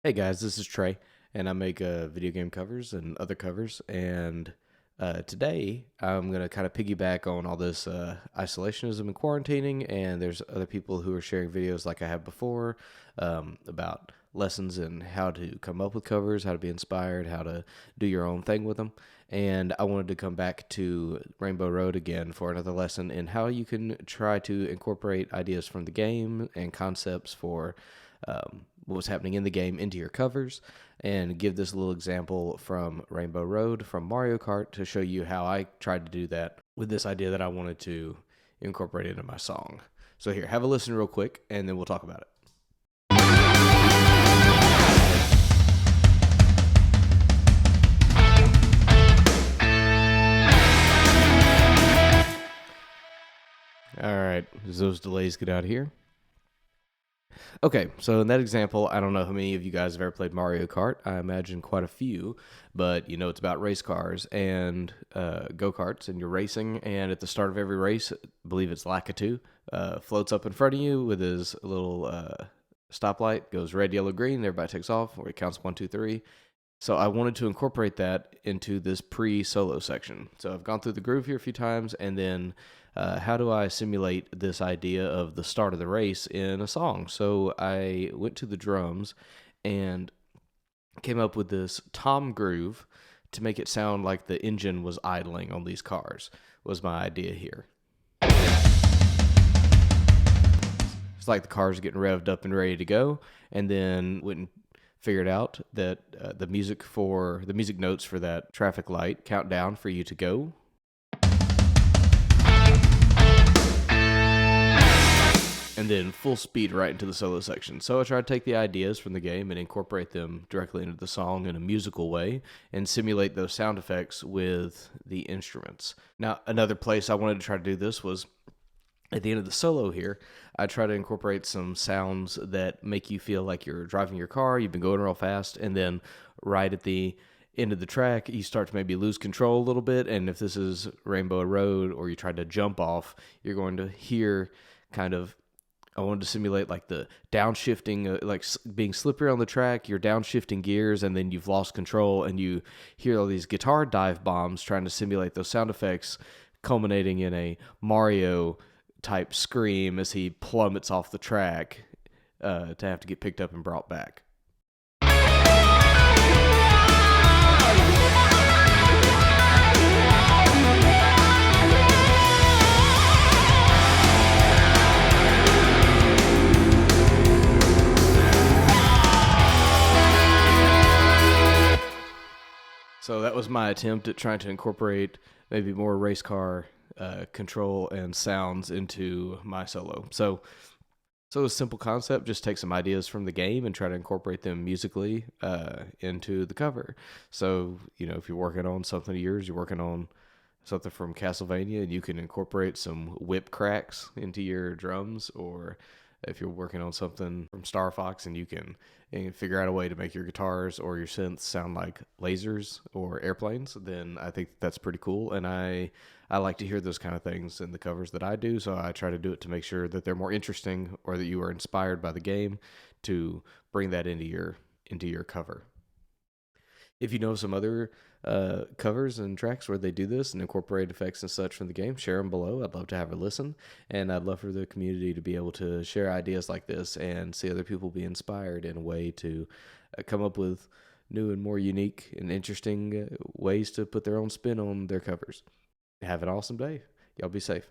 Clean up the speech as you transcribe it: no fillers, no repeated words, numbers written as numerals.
Hey guys, this is Trey, and I make video game covers and other covers. And today I'm going to kind of piggyback on all this isolationism and quarantining. And there's other people who are sharing videos like I have before about lessons and how to come up with covers, how to be inspired, how to do your own thing with them. And I wanted to come back to Rainbow Road again for another lesson in how you can try to incorporate ideas from the game and concepts for what was happening in the game into your covers, and give this little example from Rainbow Road from Mario Kart to show you how I tried to do that with this idea that I wanted to incorporate into my song. So here, have a listen real quick, and then we'll talk about it. All right, as those delays get out of here. Okay, so in that example, I don't know how many of you guys have ever played Mario Kart. I imagine quite a few, but it's about race cars and go karts, and you're racing. And at the start of every race, I believe it's Lakitu, floats up in front of you with his little stoplight, goes red, yellow, green. Everybody takes off, where he counts 1, 2, 3. So I wanted to incorporate that into this pre-solo section. So I've gone through the groove here a few times, and then how do I simulate this idea of the start of the race in a song? So I went to the drums and came up with this tom groove to make it sound like the engine was idling on these cars, was my idea here. It's like the cars getting revved up and ready to go, and then went and figured out that the music notes for that traffic light count down for you to go. And then full speed right into the solo section. So I tried to take the ideas from the game and incorporate them directly into the song in a musical way and simulate those sound effects with the instruments. Now, another place I wanted to try to do this was at the end of the solo here. I try to incorporate some sounds that make you feel like you're driving your car, you've been going real fast, and then right at the end of the track, you start to maybe lose control a little bit. And if this is Rainbow Road or you try to jump off, you're going to hear kind of, I wanted to simulate like the downshifting, like being slippery on the track, you're downshifting gears, and then you've lost control, and you hear all these guitar dive bombs trying to simulate those sound effects, culminating in a Mario type scream as he plummets off the track to have to get picked up and brought back. So that was my attempt at trying to incorporate maybe more race car control and sounds into my solo. So a simple concept, just take some ideas from the game and try to incorporate them musically into the cover. So, if you're working on something of yours, you're working on something from Castlevania, and you can incorporate some whip cracks into your drums, or if you're working on something from Star Fox and you can figure out a way to make your guitars or your synths sound like lasers or airplanes, then I think that's pretty cool. And I like to hear those kind of things in the covers that I do, so I try to do it to make sure that they're more interesting or that you are inspired by the game to bring that into your cover. If you know some other covers and tracks where they do this and incorporate effects and such from the game, share them below. I'd love to have a listen, and I'd love for the community to be able to share ideas like this and see other people be inspired in a way to come up with new and more unique and interesting ways to put their own spin on their covers. Have an awesome day. Y'all be safe.